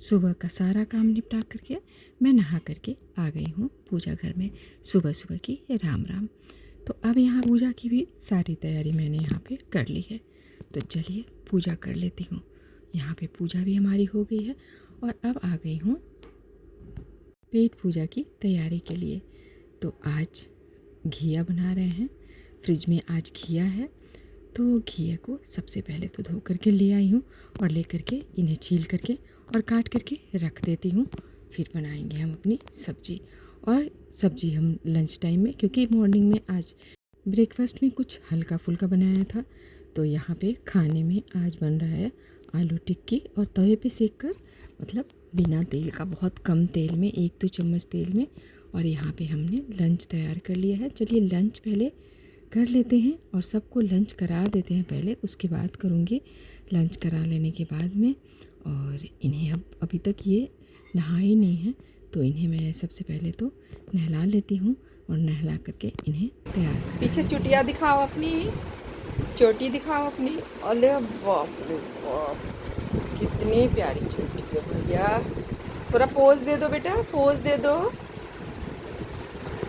सुबह का सारा काम निपटा करके मैं नहा करके आ गई हूँ पूजा घर में। सुबह सुबह की राम राम। तो अब यहाँ पूजा की भी सारी तैयारी मैंने यहाँ पे कर ली है। तो चलिए पूजा कर लेती हूँ। यहाँ पे पूजा भी हमारी हो गई है और अब आ गई हूँ पेट पूजा की तैयारी के लिए। तो आज घिया बना रहे हैं। फ्रिज में आज घिया है, तो घिया को सबसे पहले तो धो करके ले आई हूँ और ले करके इन्हें छील करके और काट करके रख देती हूँ। फिर बनाएंगे हम अपनी सब्ज़ी। और सब्ज़ी हम लंच टाइम में, क्योंकि मॉर्निंग में आज ब्रेकफास्ट में कुछ हल्का फुल्का बनाया था, तो यहाँ पे खाने में आज बन रहा है आलू टिक्की और तवे पे सेक कर, मतलब बिना तेल का, बहुत कम तेल में, 1-2 चम्मच तेल में। और यहाँ पे हमने लंच तैयार कर लिया है। चलिए लंच पहले कर लेते हैं और सबको लंच करा देते हैं पहले, उसके बाद करूँगी। लंच करा लेने के बाद में, और इन्हें अब अभी तक ये नहाए नहीं हैं, तो इन्हें मैं सबसे पहले तो नहला लेती हूँ और नहला करके इन्हें तैयार कर। पीछे चुटिया दिखाओ अपनी, चोटी दिखाओ अपनी। अरे बाप रे बाप, कितनी प्यारी चोटी है भैया। थोड़ा पोज दे दो बेटा, पोज दे दो।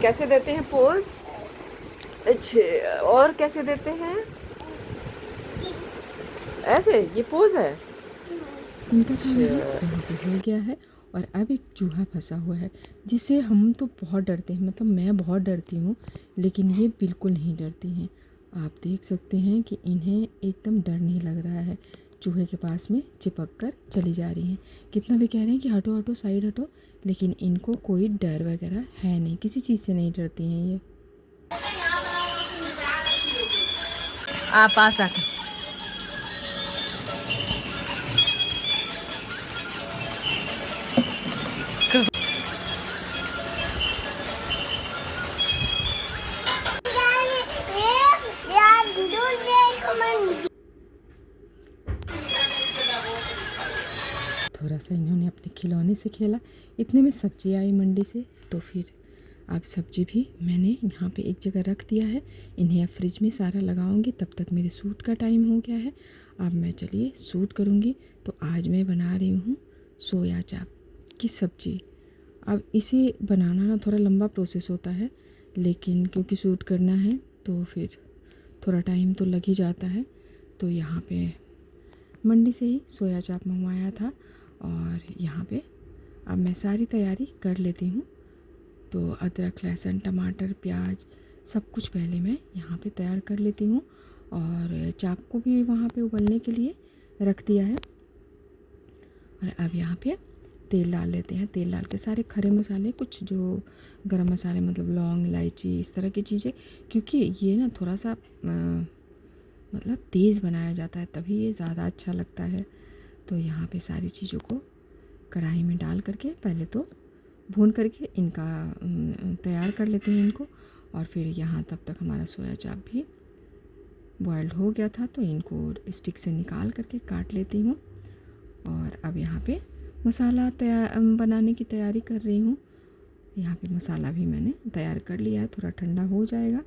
कैसे देते हैं पोज? अच्छे, और कैसे देते हैं? ऐसे, ये पोज है। इनका अच्छा हो गया है। और अब एक चूहा फंसा हुआ है जिसे हम तो बहुत डरते हैं, मतलब मैं बहुत डरती हूँ, लेकिन ये बिल्कुल नहीं डरती हैं। आप देख सकते हैं कि इन्हें एकदम डर नहीं लग रहा है। चूहे के पास में चिपक कर चली जा रही हैं। कितना भी कह रहे हैं कि हटो हटो, साइड हटो, लेकिन इनको कोई डर वगैरह है नहीं, किसी चीज़ से नहीं डरती हैं ये। आप आ सकते। थोड़ा सा इन्होंने अपने खिलौने से खेला। इतने में सब्जी आई मंडी से, तो फिर अब सब्जी भी मैंने यहाँ पे एक जगह रख दिया है। इन्हें अब फ्रिज में सारा लगाऊंगी। तब तक मेरे सूट का टाइम हो गया है। अब मैं चलिए सूट करूँगी। तो आज मैं बना रही हूँ सोया चाप की सब्ज़ी। अब इसे बनाना ना थोड़ा लंबा प्रोसेस होता है, लेकिन क्योंकि सूट करना है तो फिर थोड़ा टाइम तो लग ही जाता है। तो यहाँ पे मंडी से ही सोया चाप मंगवाया था और यहाँ पे अब मैं सारी तैयारी कर लेती हूँ। तो अदरक, लहसुन, टमाटर, प्याज सब कुछ पहले मैं यहाँ पे तैयार कर लेती हूँ। और चाप को भी वहाँ पे उबलने के लिए रख दिया है। और अब यहाँ पे तेल डाल लेते हैं। तेल डाल के सारे खड़े मसाले, कुछ जो गरम मसाले, मतलब लौंग, इलायची, इस तरह की चीज़ें, क्योंकि ये ना थोड़ा सा मतलब तेज़ बनाया जाता है, तभी ये ज़्यादा अच्छा लगता है। तो यहाँ पे सारी चीज़ों को कढ़ाई में डाल करके पहले तो भून करके इनका तैयार कर लेते हैं इनको। और फिर यहाँ तब तक हमारा सोया चाप भी बॉयल्ड हो गया था, तो इनको स्टिक से निकाल करके काट लेती हूँ। और अब यहाँ पे मसाला तैयार बनाने की तैयारी कर रही हूँ। यहाँ पे मसाला भी मैंने तैयार कर लिया है। थोड़ा ठंडा हो जाएगा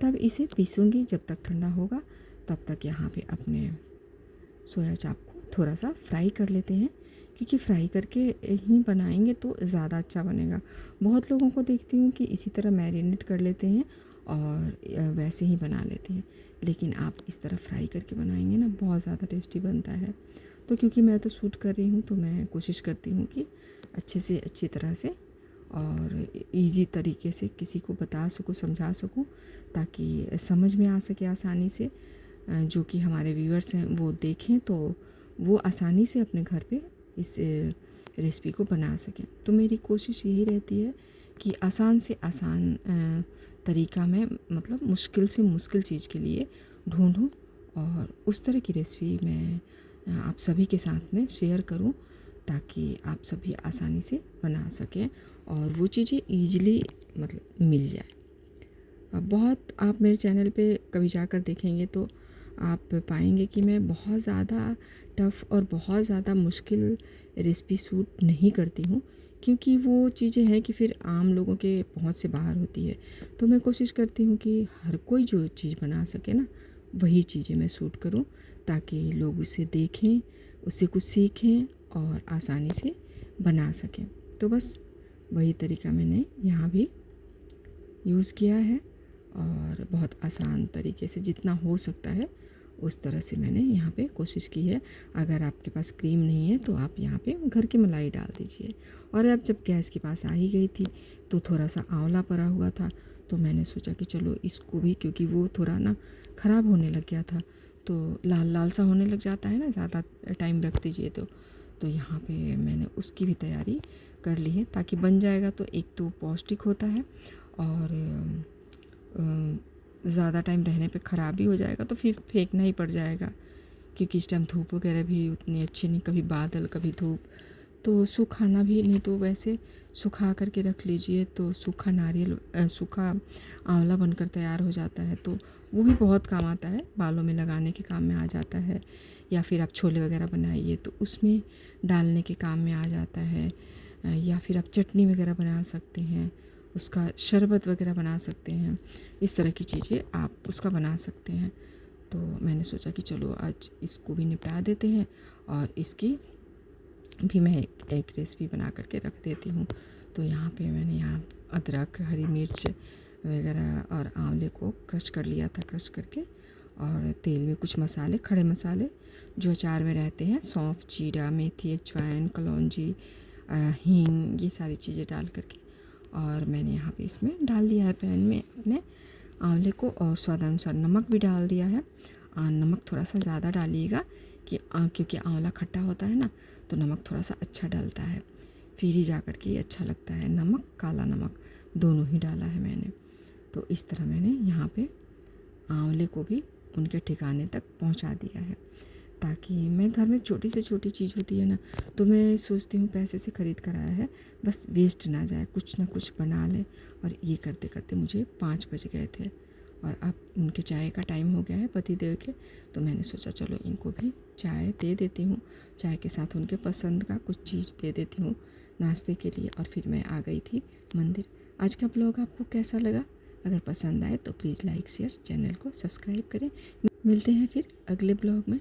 तब इसे पीसूँगी। जब तक ठंडा होगा तब तक यहाँ पे अपने सोया चाप को थोड़ा सा फ्राई कर लेते हैं, क्योंकि फ्राई करके ही बनाएंगे तो ज़्यादा अच्छा बनेगा। बहुत लोगों को देखती हूँ कि इसी तरह मैरिनेट कर लेते हैं और वैसे ही बना लेते हैं, लेकिन आप इस तरह फ्राई करके बनाएंगे ना, बहुत ज़्यादा टेस्टी बनता है। तो क्योंकि मैं तो शूट कर रही हूँ, तो मैं कोशिश करती हूँ कि अच्छे से अच्छी तरह से और इजी तरीके से किसी को बता सकूँ, समझा सकूँ, ताकि समझ में आ सके आसानी से। जो कि हमारे व्यूअर्स हैं वो देखें तो वो आसानी से अपने घर पे इस रेसिपी को बना सकें। तो मेरी कोशिश यही रहती है कि आसान से आसान तरीका मैं, मतलब मुश्किल से मुश्किल चीज़ के लिए ढूंढूं और उस तरह की रेसिपी मैं आप सभी के साथ में शेयर करूं, ताकि आप सभी आसानी से बना सकें और वो चीज़ें ईजिली मतलब मिल जाए। बहुत आप मेरे चैनल पे कभी जाकर देखेंगे तो आप पाएंगे कि मैं बहुत ज़्यादा टफ़ और बहुत ज़्यादा मुश्किल रेसिपी शूट नहीं करती हूँ, क्योंकि वो चीज़ें हैं कि फिर आम लोगों के पहुँच से बाहर होती है। तो मैं कोशिश करती हूँ कि हर कोई जो चीज़ बना सके ना, वही चीज़ें मैं शूट करूँ, ताकि लोग उसे देखें, उससे कुछ सीखें और आसानी से बना सकें। तो बस वही तरीका मैंने यहाँ भी यूज़ किया है और बहुत आसान तरीके से जितना हो सकता है उस तरह से मैंने यहाँ पे कोशिश की है। अगर आपके पास क्रीम नहीं है तो आप यहाँ पे घर की मलाई डाल दीजिए। और अब जब गैस के पास आ ही गई थी तो थोड़ा सा आंवला पड़ा हुआ था, तो मैंने सोचा कि चलो इसको भी, क्योंकि वो थोड़ा ना ख़राब होने लग गया था, तो लाल लाल सा होने लग जाता है ना ज़्यादा टाइम रख दीजिए तो यहाँ पे मैंने उसकी भी तैयारी कर ली है, ताकि बन जाएगा तो एक तो पौष्टिक होता है और ज़्यादा टाइम रहने पे ख़राब भी हो जाएगा तो फिर फेंकना ही पड़ जाएगा, क्योंकि इस टाइम धूप वगैरह भी उतनी अच्छी नहीं, कभी बादल कभी धूप, तो सुखाना भी नहीं, तो वैसे सुखा करके रख लीजिए तो सूखा नारियल सूखा आंवला बनकर तैयार हो जाता है, तो वो भी बहुत काम आता है, बालों में लगाने के काम में आ जाता है, या फिर आप छोले वगैरह बनाइए तो उसमें डालने के काम में आ जाता है, या फिर आप चटनी वगैरह बना सकते हैं, उसका शरबत वगैरह बना सकते हैं, इस तरह की चीज़ें आप उसका बना सकते हैं। तो मैंने सोचा कि चलो आज इसको भी निपटा देते हैं और इसकी भी मैं एक रेसिपी बना करके रख देती हूँ। तो यहाँ पे मैंने यहाँ अदरक, हरी मिर्च वगैरह और आंवले को क्रश कर लिया था, क्रश करके, और तेल में कुछ मसाले, खड़े मसाले जो अचार में रहते हैं, सौंफ, जीरा, मेथी, अजवाइन, कलौंजी, हींग, ये सारी चीज़ें डाल करके, और मैंने यहाँ पे इसमें डाल दिया है पैन में अपने आंवले को, और स्वादानुसार नमक भी डाल दिया है। नमक थोड़ा सा ज़्यादा डालिएगा कि क्योंकि आंवला खट्टा होता है ना, तो नमक थोड़ा सा अच्छा डलता है, फिर ही जा कर के ये अच्छा लगता है। नमक, काला नमक दोनों ही डाला है मैंने। तो इस तरह मैंने यहाँ पे आंवले को भी उनके ठिकाने तक पहुँचा दिया है, ताकि मैं घर में छोटी से छोटी चीज़ होती है ना, तो मैं सोचती हूँ पैसे से ख़रीद कर आया है, बस वेस्ट ना जाए, कुछ ना कुछ बना लें। और ये करते करते मुझे 5 बज गए थे और अब उनके चाय का टाइम हो गया है, पति देव के, तो मैंने सोचा चलो इनको भी चाय दे देती हूँ, चाय के साथ उनके पसंद का कुछ चीज़ दे देती हूँ नाश्ते के लिए। और फिर मैं आ गई थी मंदिर। आज का ब्लॉग आपको कैसा लगा? अगर पसंद आए तो प्लीज़ लाइक, शेयर, चैनल को सब्सक्राइब करें। मिलते हैं फिर अगले ब्लॉग में।